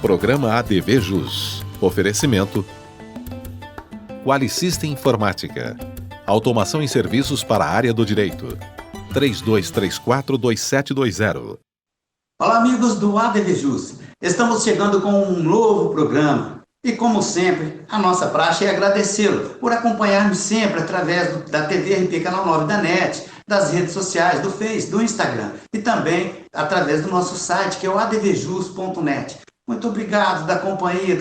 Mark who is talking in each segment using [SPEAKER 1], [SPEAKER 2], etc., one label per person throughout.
[SPEAKER 1] Programa ADV Jus. Oferecimento Qualisystem Informática. Automação em serviços para a área do direito. 3234-2720.
[SPEAKER 2] Olá, amigos do ADV Jus. Estamos chegando com um novo programa. E, como sempre, a nossa praxe é agradecê-lo por acompanhar-nos sempre através da TV RP Canal 9 da NET, das redes sociais, do Face, do Instagram e também através do nosso site, que é o advjus.net. Muito obrigado da companhia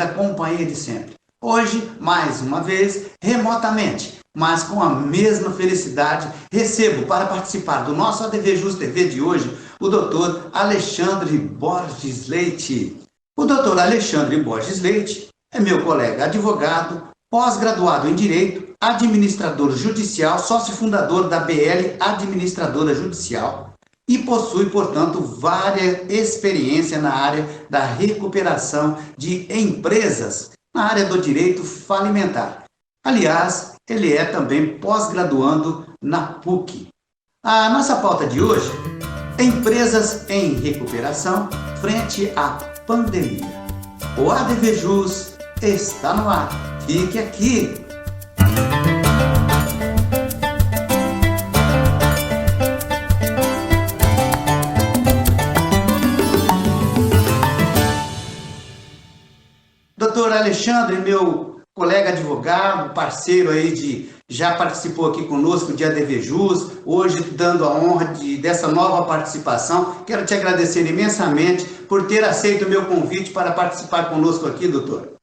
[SPEAKER 2] de sempre. Hoje, mais uma vez, remotamente, mas com a mesma felicidade, recebo para participar do nosso ADV Jus TV de hoje o Dr. Alexandre Borges Leite. O Dr. Alexandre Borges Leite é meu colega advogado, pós-graduado em Direito, administrador judicial, sócio fundador da BL Administradora Judicial e possui, portanto, várias experiência na área da recuperação de empresas, na área do direito falimentar. Aliás, ele é também pós-graduando na PUC. A nossa pauta de hoje é empresas em recuperação frente à pandemia. O ADV Jus está no ar. Fique aqui. Doutor Alexandre, meu colega advogado, parceiro aí já participou aqui conosco de ADV Jus, hoje dando a honra dessa nova participação. Quero te agradecer imensamente por ter aceito o meu convite para participar conosco aqui, doutor.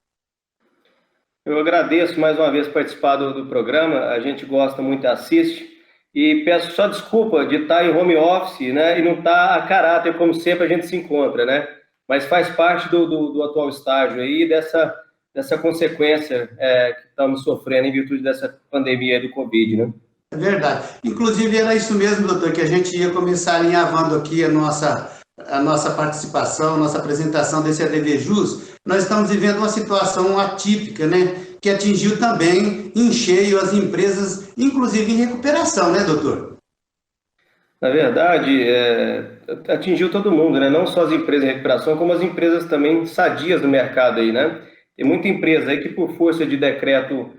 [SPEAKER 3] Eu agradeço mais uma vez participar do programa, a gente gosta muito, assiste, e peço só desculpa de estar em home office, né, e não estar a caráter, como sempre a gente se encontra, né, mas faz parte do atual estágio aí, dessa consequência que estamos sofrendo em virtude dessa pandemia do Covid, né.
[SPEAKER 2] É verdade. Inclusive era isso mesmo, doutor, que a gente ia começar alinhavando aqui a nossa participação, nossa apresentação desse ADV Jus. Nós estamos vivendo uma situação atípica, né? Que atingiu também em cheio as empresas, inclusive em recuperação, né, doutor?
[SPEAKER 3] Na verdade, atingiu todo mundo, né? Não só as empresas em recuperação, como as empresas também sadias do mercado aí, né? Tem muita empresa aí que, por força de decreto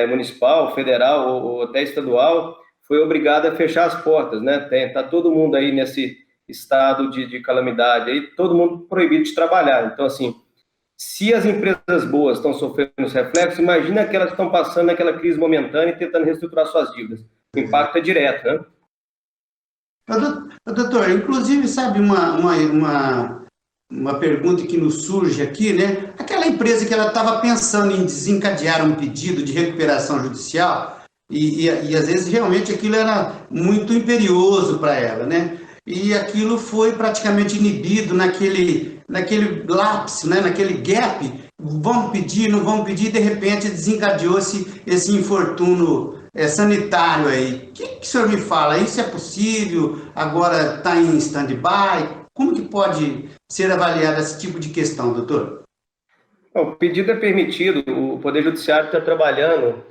[SPEAKER 3] municipal, federal ou até estadual, foi obrigada a fechar as portas, né? Tá todo mundo aí nesse estado de calamidade aí, todo mundo proibido de trabalhar. Então, assim, se as empresas boas estão sofrendo os reflexos, imagina que elas estão passando naquela crise momentânea e tentando reestruturar suas dívidas. O impacto é direto, né?
[SPEAKER 2] Doutor, inclusive, sabe uma pergunta que nos surge aqui, né? Aquela empresa que ela estava pensando em desencadear um pedido de recuperação judicial e às vezes realmente aquilo era muito imperioso para ela, né? E aquilo foi praticamente inibido naquele lapso, né? Naquele gap, vamos pedir, não vamos pedir, de repente desencadeou-se esse infortúnio sanitário aí. O que o senhor me fala? Isso é possível? Agora está em stand-by? Como que pode ser avaliado esse tipo de questão, doutor?
[SPEAKER 3] O pedido é permitido, o Poder Judiciário está trabalhando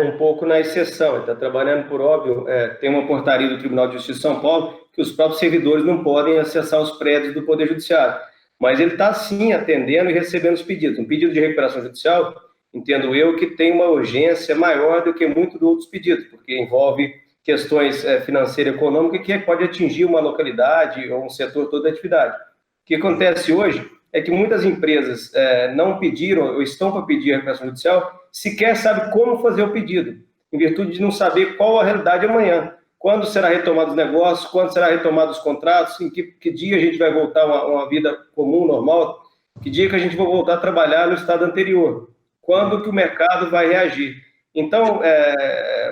[SPEAKER 3] um pouco na exceção, ele está trabalhando, por óbvio, tem uma portaria do Tribunal de Justiça de São Paulo que os próprios servidores não podem acessar os prédios do Poder Judiciário, mas ele está sim atendendo e recebendo os pedidos. Um pedido de recuperação judicial, entendo eu, que tem uma urgência maior do que muitos outros pedidos, porque envolve questões financeiras e econômicas que pode atingir uma localidade ou um setor todo da atividade. O que acontece hoje é que muitas empresas não pediram ou estão para pedir a recuperação judicial, sequer sabem como fazer o pedido, em virtude de não saber qual a realidade amanhã. Quando será retomado os negócios, quando será retomado os contratos, em que dia a gente vai voltar a uma vida comum, normal, que dia que a gente vai voltar a trabalhar no estado anterior, quando que o mercado vai reagir. Então,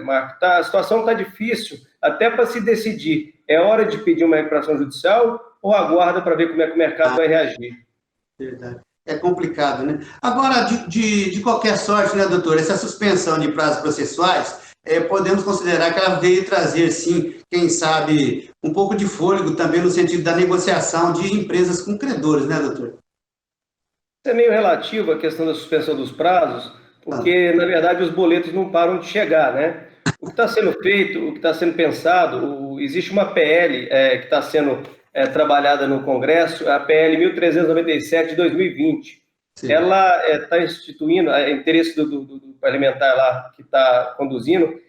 [SPEAKER 3] Marco, a situação está difícil, até para se decidir, é hora de pedir uma recuperação judicial ou aguarda para ver como é que o mercado vai reagir?
[SPEAKER 2] Verdade. É complicado, né? Agora, de qualquer sorte, né, doutor, essa suspensão de prazos processuais, podemos considerar que ela veio trazer, sim, quem sabe, um pouco de fôlego também no sentido da negociação de empresas com credores, né, doutor?
[SPEAKER 3] Isso é meio relativo à questão da suspensão dos prazos, porque, na verdade, os boletos não param de chegar, né? O que está sendo feito, o que está sendo pensado, existe uma PL que está sendo trabalhada no Congresso, a PL 1397 de 2020. Sim. Ela está instituindo, interesse do parlamentar lá que está conduzindo,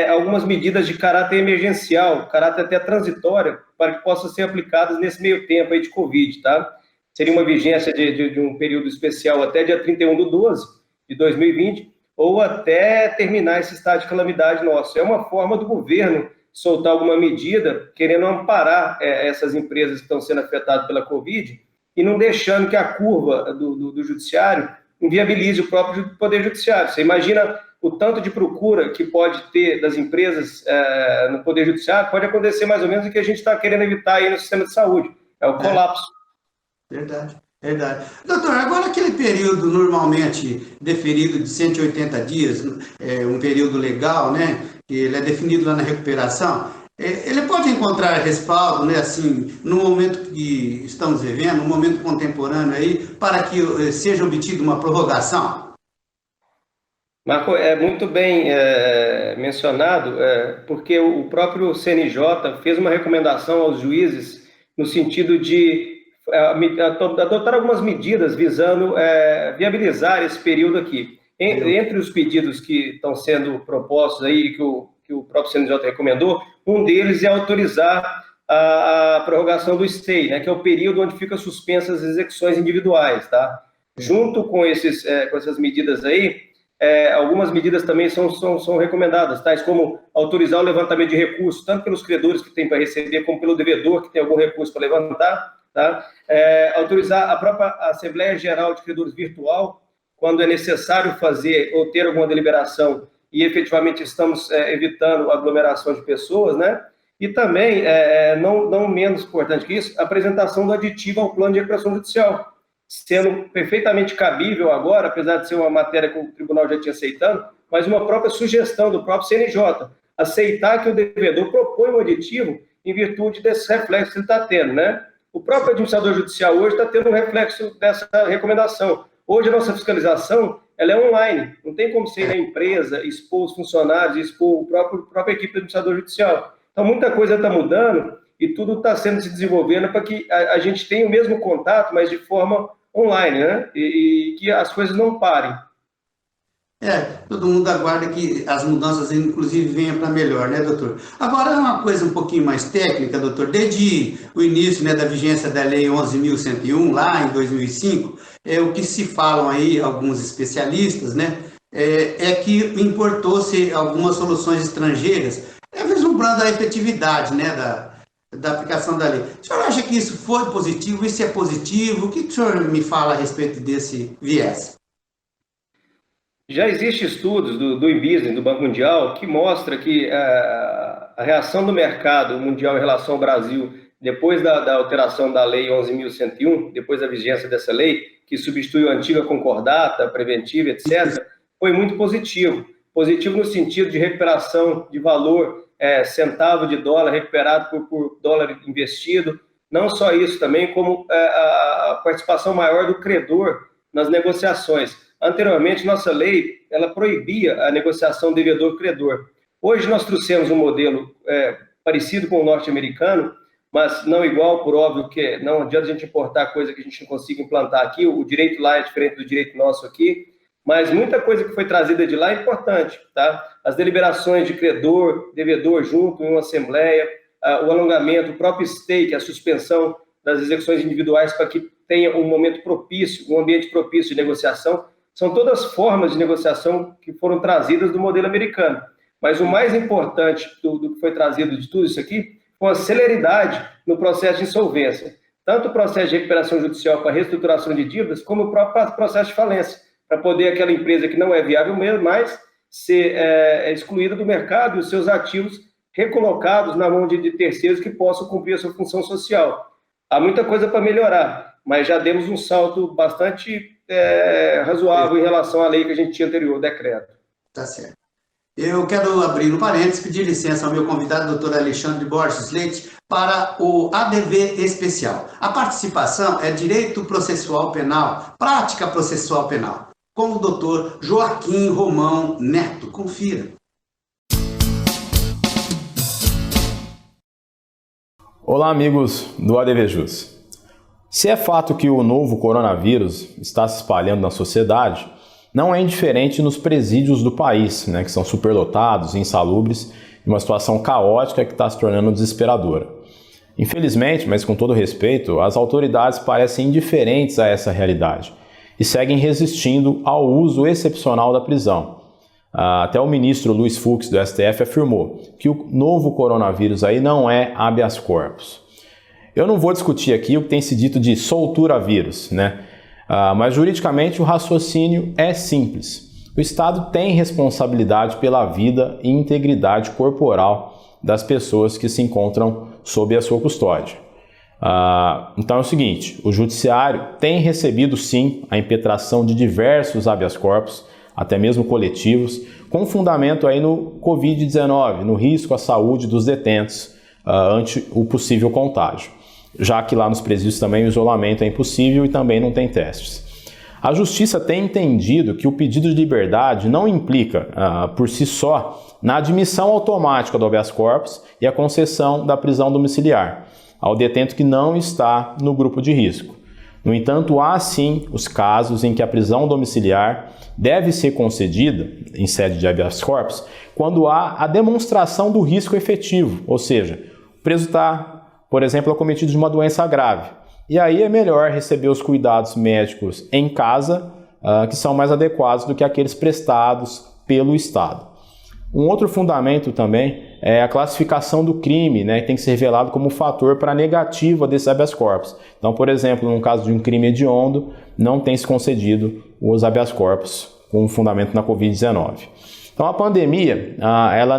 [SPEAKER 3] algumas medidas de caráter emergencial, caráter até transitório, para que possam ser aplicadas nesse meio tempo aí de Covid, tá? Seria uma vigência de um período especial até dia 31/12 de 2020, ou até terminar esse estado de calamidade nosso. É uma forma do governo soltar alguma medida, querendo amparar essas empresas que estão sendo afetadas pela Covid, e não deixando que a curva do judiciário inviabilize o próprio Poder Judiciário. Você imagina o tanto de procura que pode ter das empresas no Poder Judiciário, pode acontecer mais ou menos o que a gente está querendo evitar aí no sistema de saúde, é o colapso.
[SPEAKER 2] Verdade. Doutor, agora aquele período normalmente deferido de 180 dias, um período legal, né, que ele é definido lá na recuperação, ele pode encontrar respaldo, né, assim, no momento que estamos vivendo, no momento contemporâneo aí, para que seja obtida uma prorrogação?
[SPEAKER 3] Marco, é muito bem mencionado, porque o próprio CNJ fez uma recomendação aos juízes no sentido de adotar algumas medidas visando viabilizar esse período aqui. Entre os pedidos que estão sendo propostos aí, que o próprio CNJ recomendou, um deles é autorizar a prorrogação do stay, né, que é o período onde ficam suspensas as execuções individuais, tá? Junto com essas medidas aí, algumas medidas também são recomendadas, tais como autorizar o levantamento de recursos, tanto pelos credores que têm para receber, como pelo devedor que tem algum recurso para levantar, tá? Autorizar a própria Assembleia Geral de Credores virtual, quando é necessário fazer ou ter alguma deliberação e efetivamente estamos evitando aglomeração de pessoas, né? E também, não menos importante que isso, a apresentação do aditivo ao plano de recuperação judicial, sendo perfeitamente cabível agora, apesar de ser uma matéria que o tribunal já tinha aceitando, mas uma própria sugestão do próprio CNJ, aceitar que o devedor propõe um aditivo em virtude desse reflexo que ele está tendo, né? O próprio administrador judicial hoje está tendo um reflexo dessa recomendação. Hoje a nossa fiscalização ela é online, não tem como ser na empresa, expor os funcionários, expor a própria equipe do administrador judicial. Então muita coisa está mudando e tudo está sendo se desenvolvendo para que a gente tenha o mesmo contato, mas de forma online, né? E que as coisas não parem.
[SPEAKER 2] Todo mundo aguarda que as mudanças, inclusive, venham para melhor, né, doutor? Agora, uma coisa um pouquinho mais técnica, doutor. Desde o início, né, da vigência da Lei 11.101, lá em 2005, o que se falam aí, alguns especialistas, né, que importou-se algumas soluções estrangeiras, vislumbrando a efetividade, né, da aplicação da lei. O senhor acha que isso foi positivo? Isso é positivo? O que o senhor me fala a respeito desse viés?
[SPEAKER 3] Já existem estudos do e-business, do Banco Mundial, que mostra que a reação do mercado mundial em relação ao Brasil, depois da alteração da Lei 11.101, depois da vigência dessa lei, que substituiu a antiga concordata, preventiva, etc., foi muito positivo. Positivo no sentido de recuperação de valor, centavo de dólar recuperado por dólar investido. Não só isso também, como a participação maior do credor nas negociações. Anteriormente, nossa lei, ela proibia a negociação devedor-credor. Hoje nós trouxemos um modelo parecido com o norte-americano, mas não igual, por óbvio que não adianta a gente importar coisa que a gente não consiga implantar aqui, o direito lá é diferente do direito nosso aqui, mas muita coisa que foi trazida de lá é importante, tá? As deliberações de credor, devedor junto em uma assembleia, o alongamento, o próprio stay, que é a suspensão das execuções individuais para que tenha um momento propício, um ambiente propício de negociação, são todas formas de negociação que foram trazidas do modelo americano. Mas o mais importante do que foi trazido de tudo isso aqui foi a celeridade no processo de insolvência. Tanto o processo de recuperação judicial para reestruturação de dívidas, como o próprio processo de falência, para poder aquela empresa que não é viável mesmo, mais ser excluída do mercado e os seus ativos recolocados na mão de terceiros que possam cumprir a sua função social. Há muita coisa para melhorar, mas já demos um salto bastante razoável em relação à lei que a gente tinha anterior, o decreto.
[SPEAKER 2] Tá certo. Eu quero abrir um parênteses, pedir licença ao meu convidado, doutor Alexandre Borges Leite, para o ADV especial. A participação é Direito Processual Penal, Prática Processual Penal, com o doutor Joaquim Romão Neto. Confira.
[SPEAKER 4] Olá, amigos do ADVJus. Se é fato que o novo coronavírus está se espalhando na sociedade, não é indiferente nos presídios do país, que são superlotados, insalubres, e uma situação caótica que está se tornando desesperadora. Infelizmente, mas com todo respeito, as autoridades parecem indiferentes a essa realidade e seguem resistindo ao uso excepcional da prisão. Até o ministro Luiz Fux do STF afirmou que o novo coronavírus aí não é habeas corpus. Eu não vou discutir aqui o que tem se dito de soltura vírus, mas juridicamente o raciocínio é simples. O Estado tem responsabilidade pela vida e integridade corporal das pessoas que se encontram sob a sua custódia. Então é o seguinte, o Judiciário tem recebido sim a impetração de diversos habeas corpus, até mesmo coletivos, com fundamento aí no Covid-19, no risco à saúde dos detentos ante o possível contágio, já que lá nos presídios também o isolamento é impossível e também não tem testes. A Justiça tem entendido que o pedido de liberdade não implica, por si só, na admissão automática do habeas corpus e a concessão da prisão domiciliar ao detento que não está no grupo de risco. No entanto, há sim os casos em que a prisão domiciliar deve ser concedida em sede de habeas corpus quando há a demonstração do risco efetivo, ou seja, o preso está, por exemplo, acometido de uma doença grave. E aí é melhor receber os cuidados médicos em casa, que são mais adequados do que aqueles prestados pelo Estado. Um outro fundamento também é a classificação do crime, que tem que ser revelado como fator para a negativa desse habeas corpus. Então, por exemplo, no caso de um crime hediondo, não tem se concedido os habeas corpus com fundamento na Covid-19. Então, a pandemia, ela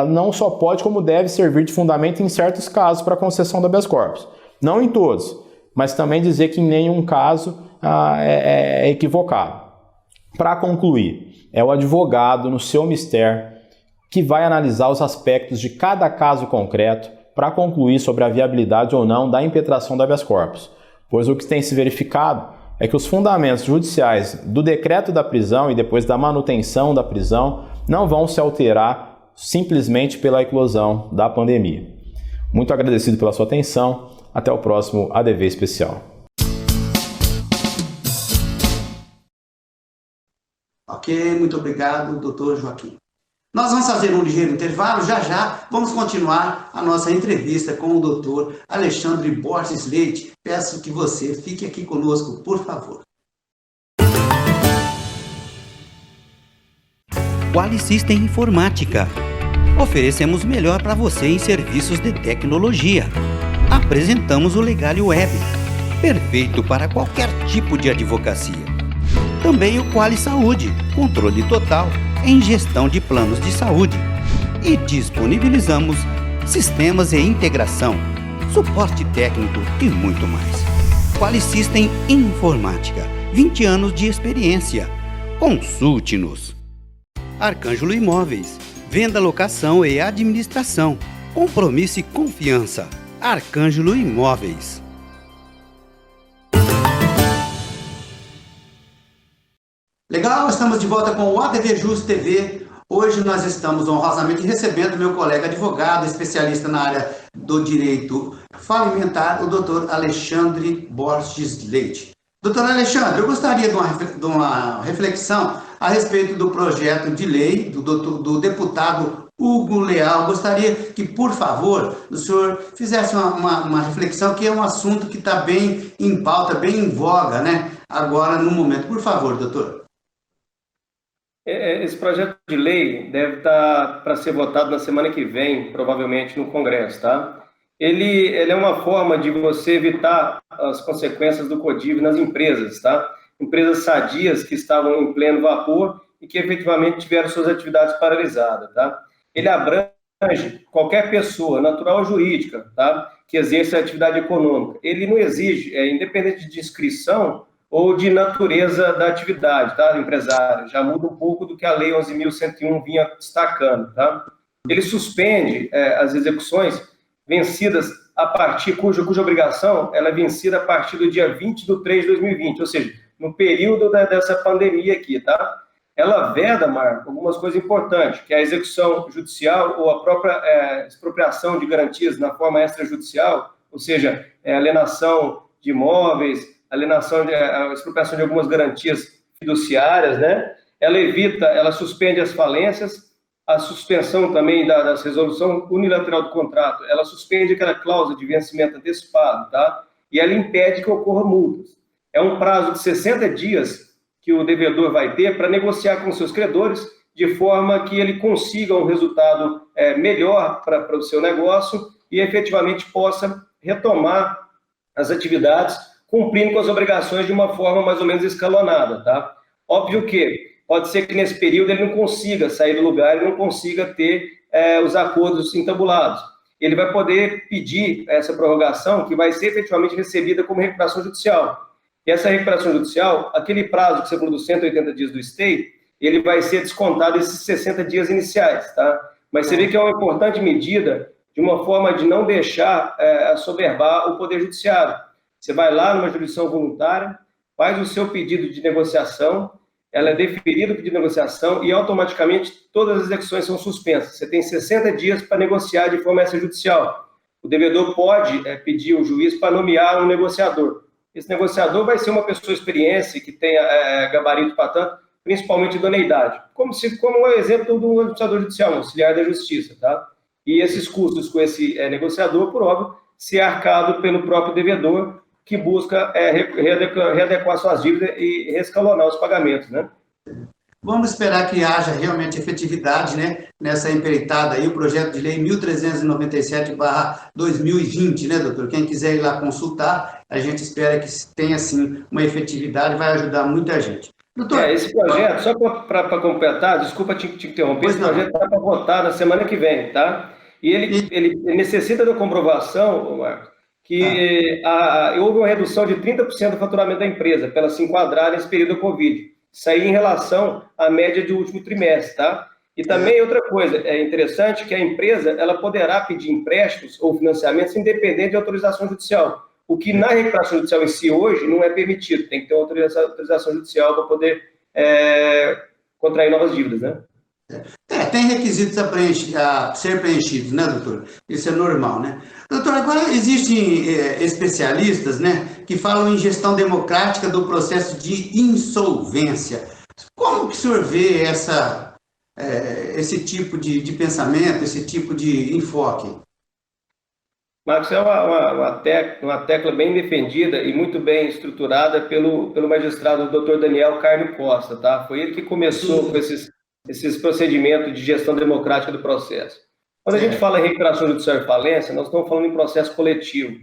[SPEAKER 4] não só pode, como deve servir de fundamento em certos casos para a concessão do habeas corpus. Não em todos, mas também dizer que em nenhum caso é equivocado. Para concluir, é o advogado, no seu mistério, que vai analisar os aspectos de cada caso concreto para concluir sobre a viabilidade ou não da impetração do habeas corpus, pois o que tem se verificado é que os fundamentos judiciais do decreto da prisão e depois da manutenção da prisão não vão se alterar simplesmente pela eclosão da pandemia. Muito agradecido pela sua atenção, até o próximo ADV Especial.
[SPEAKER 2] Ok, muito obrigado, doutor Joaquim. Nós vamos fazer um ligeiro intervalo, já vamos continuar a nossa entrevista com o doutor Alexandre Borges Leite. Peço que você fique aqui conosco, por favor.
[SPEAKER 5] Qualisystem Informática. Oferecemos o melhor para você em serviços de tecnologia. Apresentamos o Legal Web, perfeito para qualquer tipo de advocacia. Também o Quali Saúde, controle total em gestão de planos de saúde. E disponibilizamos sistemas de integração, suporte técnico e muito mais. Qualisystem Informática, 20 anos de experiência. Consulte-nos. Arcângelo Imóveis, venda, locação e administração. Compromisso e confiança. Arcângelo Imóveis.
[SPEAKER 2] Legal, estamos de volta com o ADVJus TV. Hoje nós estamos honrosamente recebendo meu colega advogado, especialista na área do direito falimentar, o doutor Alexandre Borges Leite. Doutor Alexandre, eu gostaria de uma reflexão a respeito do projeto de lei do deputado Hugo Leal. Gostaria que, por favor, o senhor fizesse uma reflexão, que é um assunto que está bem em pauta, bem em voga, agora no momento. Por favor, doutor.
[SPEAKER 3] Esse projeto de lei deve estar para ser votado na semana que vem, provavelmente no Congresso, tá? Ele é uma forma de você evitar as consequências do CODIV nas empresas, tá? Empresas sadias que estavam em pleno vapor e que efetivamente tiveram suas atividades paralisadas, tá? Ele abrange qualquer pessoa, natural ou jurídica, tá? Que exerce a atividade econômica. Ele não exige, independente de inscrição ou de natureza da atividade, tá, empresário. Já muda um pouco do que a Lei 11.101 vinha destacando, tá? Ele suspende as execuções vencidas a partir, cuja obrigação ela é vencida a partir do dia 20 de 3 de 2020, ou seja, no período dessa pandemia aqui, tá? ela veda, Marco, algumas coisas importantes, que é a execução judicial ou a própria expropriação de garantias na forma extrajudicial, ou seja, alienação de imóveis, a expropriação de algumas garantias fiduciárias, né? Ela suspende as falências, a suspensão também da resolução unilateral do contrato, ela suspende aquela cláusula de vencimento antecipado, tá? E ela impede que ocorram multas. É um prazo de 60 dias que o devedor vai ter para negociar com seus credores, de forma que ele consiga um resultado melhor para o seu negócio e efetivamente possa retomar as atividades, cumprindo com as obrigações de uma forma mais ou menos escalonada, tá? Óbvio que pode ser que nesse período ele não consiga sair do lugar, ele não consiga ter os acordos entabulados. Ele vai poder pedir essa prorrogação, que vai ser efetivamente recebida como recuperação judicial. E essa recuperação judicial, aquele prazo que você falou dos 180 dias do stay, ele vai ser descontado esses 60 dias iniciais, tá? Mas você vê que é uma importante medida de uma forma de não deixar assoberbar o Poder Judiciário. Você vai lá numa jurisdição voluntária, faz o seu pedido de negociação, ela é deferida o pedido de negociação e automaticamente todas as execuções são suspensas. Você tem 60 dias para negociar de forma extrajudicial. O devedor pode pedir ao juiz para nomear um negociador. Esse negociador vai ser uma pessoa experiente, que tenha gabarito para tanto, principalmente idoneidade. Como um exemplo do negociador judicial, um auxiliar da justiça, tá? E esses custos com esse negociador, por óbvio, ser arcado pelo próprio devedor, que busca readequar suas dívidas e rescalonar os pagamentos, né?
[SPEAKER 2] Vamos esperar que haja realmente efetividade, né, nessa empreitada aí, o projeto de lei 1397/2020, né, doutor? Quem quiser ir lá consultar, a gente espera que tenha, sim, uma efetividade, vai ajudar muita gente. Doutor,
[SPEAKER 3] esse projeto, só para completar, desculpa te interromper, esse projeto está para votar na semana que vem, tá? E ele necessita da comprovação, Marcos, que houve uma redução de 30% do faturamento da empresa, para ela se enquadrar nesse período da Covid. Isso aí em relação à média do último trimestre, tá? E também outra coisa, é interessante que a empresa ela poderá pedir empréstimos ou financiamentos independente de autorização judicial, o que na recuperação judicial em si hoje não é permitido, tem que ter uma autorização judicial para poder contrair novas dívidas, né?
[SPEAKER 2] Tem requisitos a ser preenchidos, né, doutor? Isso é normal, né? Doutor, agora existem especialistas, né, que falam em gestão democrática do processo de insolvência. Como que o senhor vê esse tipo de pensamento, esse tipo de enfoque?
[SPEAKER 3] Marcos, é uma tecla bem defendida e muito bem estruturada pelo magistrado Dr. Daniel Carne Costa, tá? Foi ele que começou com esses procedimentos de gestão democrática do processo. Quando a gente fala em recuperação judicial e falência, nós estamos falando em processo coletivo,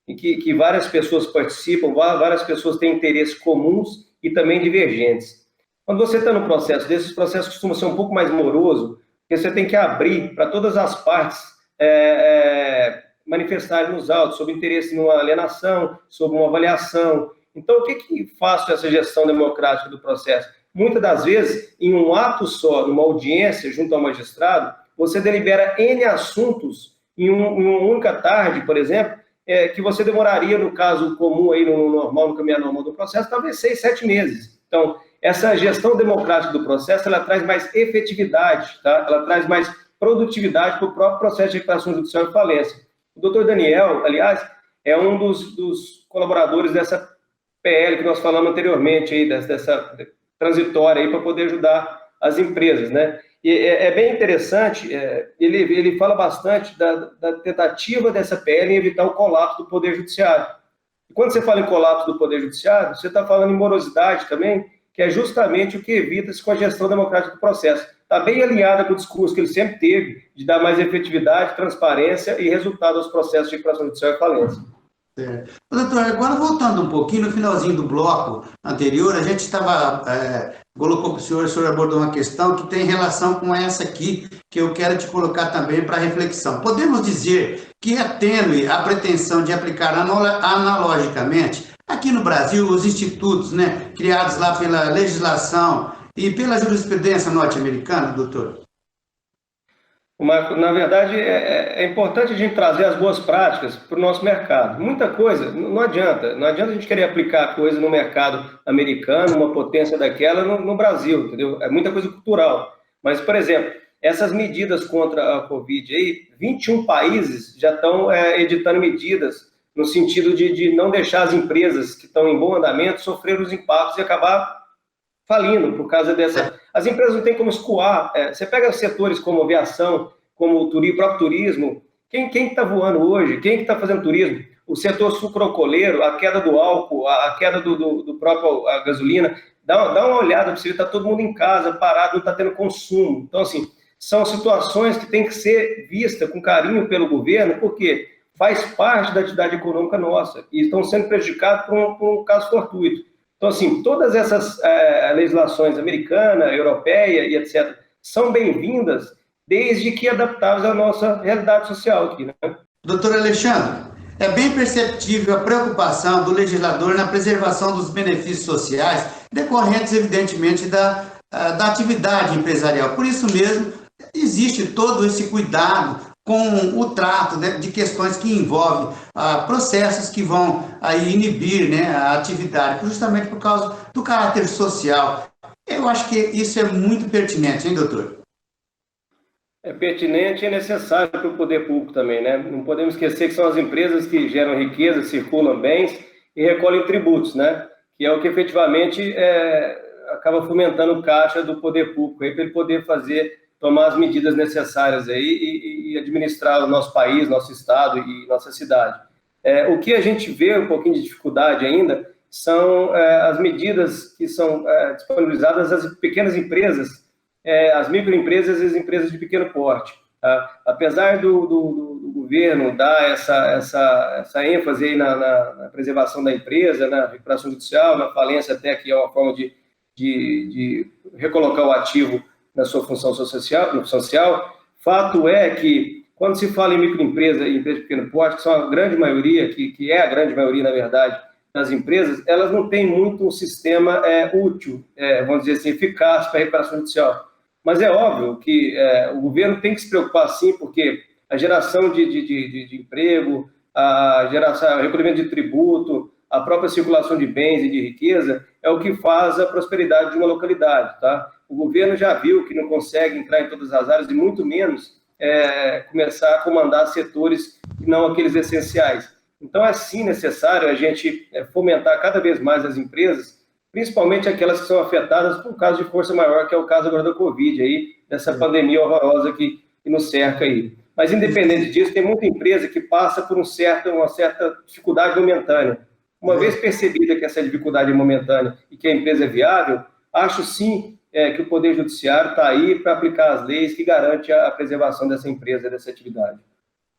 [SPEAKER 3] em que várias pessoas participam, várias pessoas têm interesses comuns e também divergentes. Quando você está no processo desse, esse processo costuma ser um pouco mais moroso, porque você tem que abrir para todas as partes manifestarem nos autos sobre interesse numa alienação, sobre uma avaliação. Então, o que faz essa gestão democrática do processo? Muitas das vezes, em um ato só, numa audiência junto ao magistrado, você delibera N assuntos em uma única tarde, por exemplo, que você demoraria, no caso comum, aí, no caminhar normal do processo, talvez 6, 7 meses. Então, essa gestão democrática do processo, ela traz mais efetividade, tá? Ela traz mais produtividade para o próprio processo de recuperação judicial e falência. O doutor Daniel, aliás, é um dos colaboradores dessa PL que nós falamos anteriormente, aí, dessa transitória aí para poder ajudar as empresas, né? E é bem interessante, ele fala bastante da tentativa dessa PL em evitar o colapso do Poder Judiciário. E quando você fala em colapso do Poder Judiciário, você está falando em morosidade também, que é justamente o que evita-se com a gestão democrática do processo. Está bem alinhada com o discurso que ele sempre teve, de dar mais efetividade, transparência e resultado aos processos de recuperação judicial e falência.
[SPEAKER 2] Doutor, agora voltando um pouquinho, no finalzinho do bloco anterior, a gente colocou para o senhor abordou uma questão que tem relação com essa aqui, que eu quero te colocar também para reflexão. Podemos dizer que é tênue a pretensão de aplicar analogicamente, aqui no Brasil, os institutos, né, criados lá pela legislação e pela jurisprudência norte-americana, doutor?
[SPEAKER 3] Marco, na verdade, é importante a gente trazer as boas práticas para o nosso mercado. Muita coisa, não adianta a gente querer aplicar coisa no mercado americano, uma potência daquela, no Brasil, entendeu? É muita coisa cultural. Mas, por exemplo, essas medidas contra a Covid aí, 21 países já estão editando medidas no sentido de não deixar as empresas que estão em bom andamento sofrer os impactos e acabar falindo por causa dessa... As empresas não têm como escoar. Você pega setores como aviação, como o próprio turismo. Quem está voando hoje? Quem está fazendo turismo? O setor sucroalcooleiro, a queda do álcool, a queda do próprio a gasolina. Dá uma olhada para você ver, está todo mundo em casa, parado, não está tendo consumo. Então, assim, são situações que têm que ser vistas com carinho pelo governo, porque faz parte da atividade econômica nossa e estão sendo prejudicados por um caso fortuito. Então, assim, todas essas legislações americana, europeia e etc. são bem-vindas desde que adaptáveis à nossa realidade social aqui, né?
[SPEAKER 2] Doutor Alexandre, é bem perceptível a preocupação do legislador na preservação dos benefícios sociais decorrentes, evidentemente, da atividade empresarial. Por isso mesmo, existe todo esse cuidado com o trato, né, de questões que envolvem processos que vão aí inibir, né, a atividade, justamente por causa do caráter social. Eu acho que isso é muito pertinente, hein, doutor?
[SPEAKER 3] É pertinente e é necessário para o poder público também, né? Não podemos esquecer que são as empresas que geram riqueza, circulam bens e recolhem tributos, né? Que é o que efetivamente acaba fomentando o caixa do poder público aí, para ele poder tomar as medidas necessárias aí e administrar o nosso país, nosso estado e nossa cidade. O que a gente vê um pouquinho de dificuldade ainda são as medidas que são disponibilizadas às pequenas empresas, as microempresas e as empresas de pequeno porte. Tá? Apesar do governo dar essa ênfase aí na preservação da empresa, na recuperação judicial, na falência até, que é uma forma de recolocar o ativo na sua função social, fato é que, quando se fala em microempresa e empresa de pequeno porte, que são a grande maioria, que é a grande maioria, na verdade, das empresas, elas não têm muito um sistema útil, vamos dizer assim, eficaz para a recuperação judicial. Mas é óbvio que o governo tem que se preocupar, sim, porque a geração de emprego, o recolhimento de tributo, a própria circulação de bens e de riqueza é o que faz a prosperidade de uma localidade, tá? O governo já viu que não consegue entrar em todas as áreas e muito menos começar a comandar setores que não aqueles essenciais. Então, é sim necessário a gente fomentar cada vez mais as empresas, principalmente aquelas que são afetadas por um caso de força maior, que é o caso agora da Covid, aí, dessa pandemia horrorosa que nos cerca aí. Mas, independente disso, tem muita empresa que passa por uma certa dificuldade momentânea. Uma vez percebida que essa dificuldade é momentânea e que a empresa é viável, acho sim que o Poder Judiciário está aí para aplicar as leis que garantem a preservação dessa empresa, dessa atividade.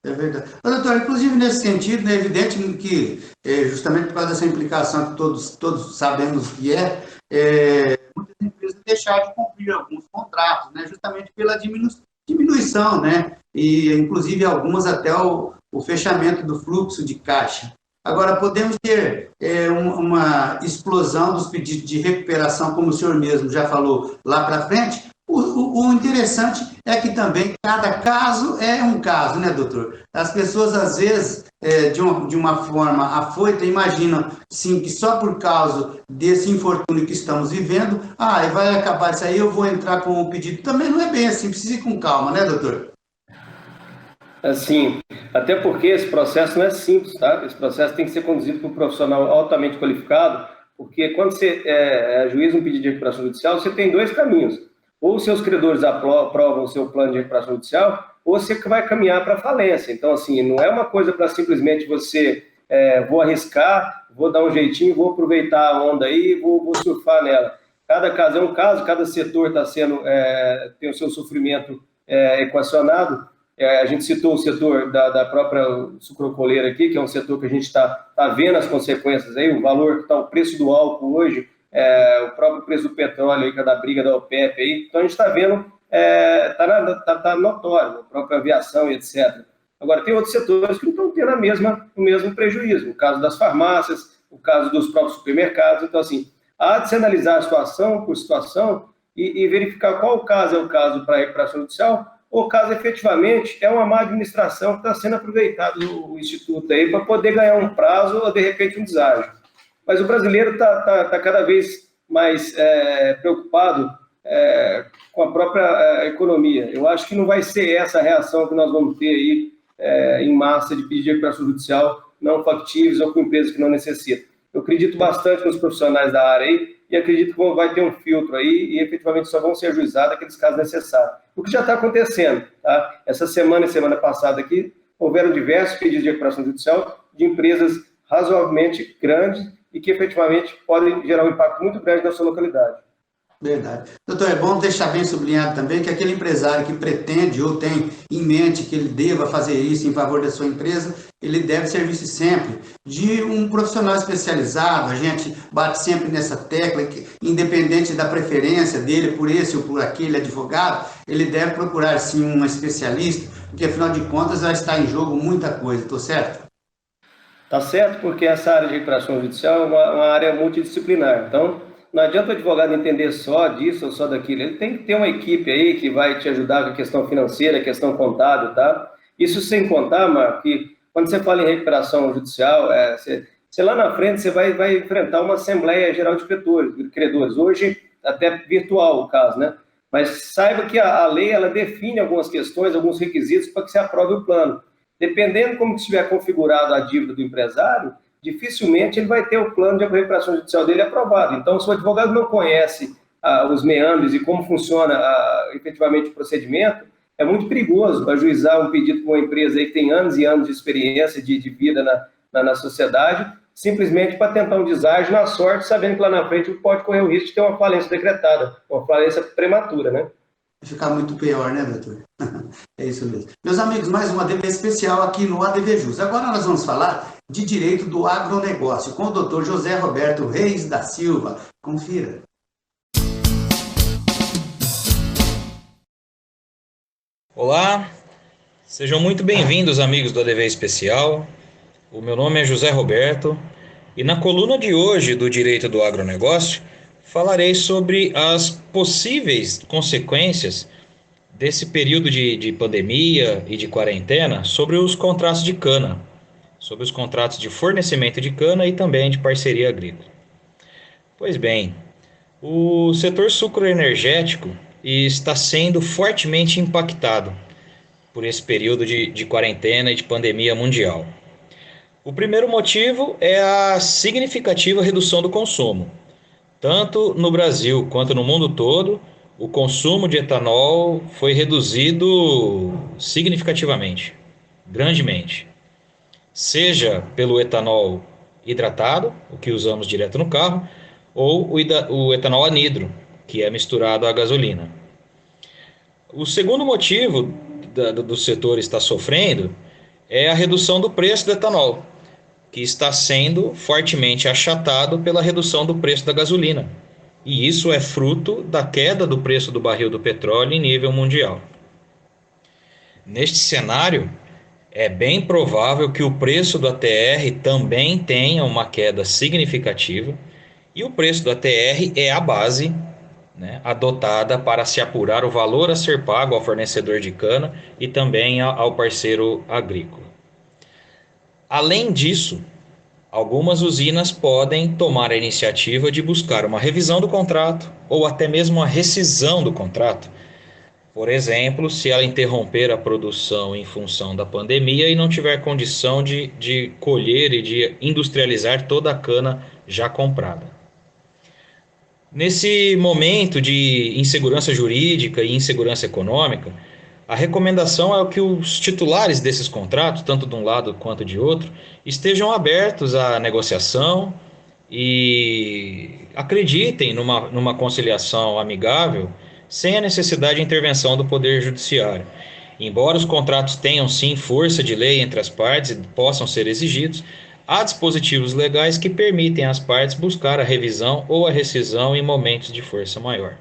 [SPEAKER 2] É verdade. Mas, doutor, inclusive nesse sentido, é evidente que, justamente por causa dessa implicação que todos sabemos que muitas empresas deixaram de cumprir alguns contratos, né, justamente pela diminuição, né, e inclusive algumas até o fechamento do fluxo de caixa. Agora, podemos ter uma explosão dos pedidos de recuperação, como o senhor mesmo já falou lá para frente. O interessante é que também cada caso é um caso, né, doutor? As pessoas, às vezes, de uma forma afoita, imaginam, sim, que só por causa desse infortúnio que estamos vivendo, vai acabar isso aí, eu vou entrar com o pedido. Também não é bem assim, precisa ir com calma, né, doutor?
[SPEAKER 3] Assim, até porque esse processo não é simples, tá? Esse processo tem que ser conduzido por um profissional altamente qualificado, porque quando você ajuiza um pedido de recuperação judicial, você tem dois caminhos. Ou os seus credores aprovam o seu plano de recuperação judicial, ou você vai caminhar para a falência. Então, assim, não é uma coisa para simplesmente você, vou arriscar, vou dar um jeitinho, vou aproveitar a onda aí, vou surfar nela. Cada caso é um caso, cada setor está tem o seu sofrimento equacionado. A gente citou o setor da própria sucroalcooleira aqui, que é um setor que a gente está tá vendo as consequências aí, o valor que está o preço do álcool hoje, o próprio preço do petróleo aí, que é da briga da OPEP aí. Então a gente está vendo, tá notório, a própria aviação e etc. Agora, tem outros setores que não estão tendo o mesmo prejuízo, o caso das farmácias, o caso dos próprios supermercados. Então, assim, há de se analisar a situação por situação e verificar qual caso é o caso para a recuperação judicial, ou caso efetivamente é uma má administração que está sendo aproveitado o Instituto aí para poder ganhar um prazo ou, de repente, um deságio. Mas o brasileiro está cada vez mais preocupado com a própria economia. Eu acho que não vai ser essa a reação que nós vamos ter aí em massa de pedido de recuperação judicial não factíveis ou com empresas que não necessitam. Eu acredito bastante nos profissionais da área aí e acredito que vai ter um filtro aí e efetivamente só vão ser ajuizados aqueles casos necessários. O que já está acontecendo, tá? Essa semana e semana passada aqui, houveram diversos pedidos de recuperação judicial de empresas razoavelmente grandes e que efetivamente podem gerar um impacto muito grande na sua localidade.
[SPEAKER 2] Verdade. Doutor, é bom deixar bem sublinhado também que aquele empresário que pretende ou tem em mente que ele deva fazer isso em favor da sua empresa, ele deve servir-se sempre de um profissional especializado. A gente bate sempre nessa tecla que, independente da preferência dele por esse ou por aquele advogado, ele deve procurar sim um especialista, porque afinal de contas vai estar em jogo muita coisa, estou certo?
[SPEAKER 3] Tá certo, porque essa área de recuperação judicial é uma área multidisciplinar. Então, não adianta o advogado entender só disso ou só daquilo. Ele tem que ter uma equipe aí que vai te ajudar com a questão financeira, a questão contábil, tá? Isso sem contar, Marco, que quando você fala em recuperação judicial, você lá na frente você vai enfrentar uma Assembleia Geral de Credores. Hoje, até virtual o caso, né? Mas saiba que a lei, ela define algumas questões, alguns requisitos para que você aprove o plano. Dependendo como estiver configurado a dívida do empresário, dificilmente ele vai ter o plano de recuperação judicial dele aprovado. Então, se o advogado não conhece os meandros e como funciona efetivamente o procedimento, é muito perigoso ajuizar um pedido para uma empresa aí que tem anos e anos de experiência de vida na sociedade, simplesmente para tentar um deságio na sorte, sabendo que lá na frente pode correr o risco de ter uma falência decretada, uma falência prematura, né?
[SPEAKER 2] Vai ficar muito pior, né, doutor? É isso mesmo. Meus amigos, mais um ADV especial aqui no ADV Jus. Agora nós vamos falar de direito do agronegócio com o doutor José Roberto Reis da Silva. Confira.
[SPEAKER 6] Olá, sejam muito bem-vindos, amigos do ADV Especial. O meu nome é José Roberto e na coluna de hoje do Direito do Agronegócio falarei sobre as possíveis consequências desse período de pandemia e de quarentena sobre os contratos de cana, sobre os contratos de fornecimento de cana e também de parceria agrícola. Pois bem, o setor sucroenergético está sendo fortemente impactado por esse período de quarentena e de pandemia mundial. O primeiro motivo é a significativa redução do consumo. Tanto no Brasil quanto no mundo todo, o consumo de etanol foi reduzido significativamente, grandemente. Seja pelo etanol hidratado, o que usamos direto no carro, ou o etanol anidro, que é misturado à gasolina. O segundo motivo do setor estar sofrendo é a redução do preço do etanol, que está sendo fortemente achatado pela redução do preço da gasolina. E isso é fruto da queda do preço do barril do petróleo em nível mundial. Neste cenário, é bem provável que o preço do ATR também tenha uma queda significativa, e o preço do ATR é a base, né, adotada para se apurar o valor a ser pago ao fornecedor de cana e também ao parceiro agrícola. Além disso, algumas usinas podem tomar a iniciativa de buscar uma revisão do contrato ou até mesmo a rescisão do contrato. Por exemplo, se ela interromper a produção em função da pandemia e não tiver condição de colher e de industrializar toda a cana já comprada. Nesse momento de insegurança jurídica e insegurança econômica, a recomendação é que os titulares desses contratos, tanto de um lado quanto de outro, estejam abertos à negociação e acreditem numa conciliação amigável, sem a necessidade de intervenção do Poder Judiciário. Embora os contratos tenham sim força de lei entre as partes e possam ser exigidos, há dispositivos legais que permitem às partes buscar a revisão ou a rescisão em momentos de força maior.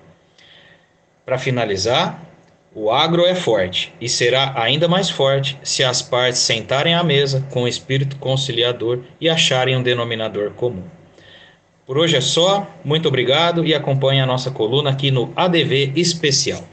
[SPEAKER 6] Para finalizar, o agro é forte e será ainda mais forte se as partes sentarem à mesa com espírito conciliador e acharem um denominador comum. Por hoje é só, muito obrigado e acompanhe a nossa coluna aqui no ADV Especial.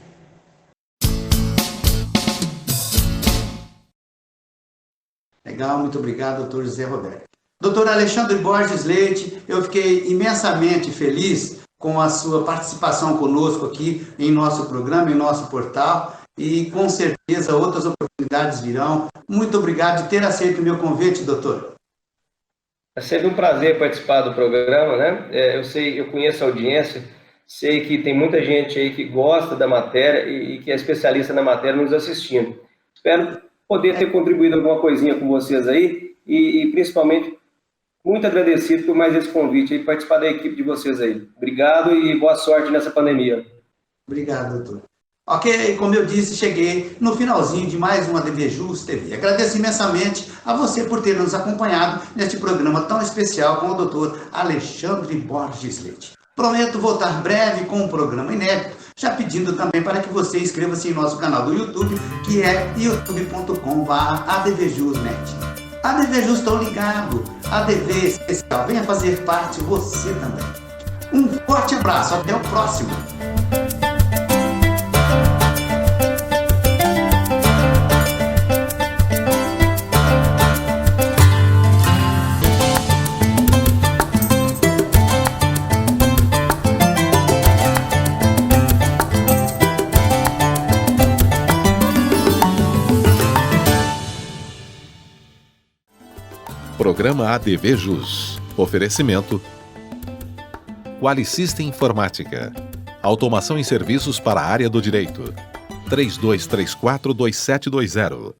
[SPEAKER 2] legal, muito obrigado, doutor José Roberto. Doutor Alexandre Borges Leite, eu fiquei imensamente feliz com a sua participação conosco aqui em nosso programa, em nosso portal, e com certeza outras oportunidades virão. Muito obrigado de ter aceito o meu convite, doutor.
[SPEAKER 3] É sempre um prazer participar do programa, né? Eu conheço a audiência, sei que tem muita gente aí que gosta da matéria e que é especialista na matéria nos assistindo. Espero poder ter contribuído alguma coisinha com vocês aí e principalmente muito agradecido por mais esse convite e participar da equipe de vocês aí. Obrigado e boa sorte nessa pandemia.
[SPEAKER 2] Obrigado, doutor. Ok, como eu disse, cheguei no finalzinho de mais uma ADVJus TV. Agradeço imensamente a você por ter nos acompanhado neste programa tão especial com o doutor Alexandre Borges Leite. Prometo voltar breve com um programa inédito, já pedindo também para que você inscreva-se em nosso canal do YouTube, que é youtube.com/advjusnet. ADVJus, estou ligado. ADV especial, venha fazer parte você também. Um forte abraço, até o próximo.
[SPEAKER 1] Programa ADVJus. Oferecimento Qualicista Informática. Automação em serviços para a área do direito. 3234-2720.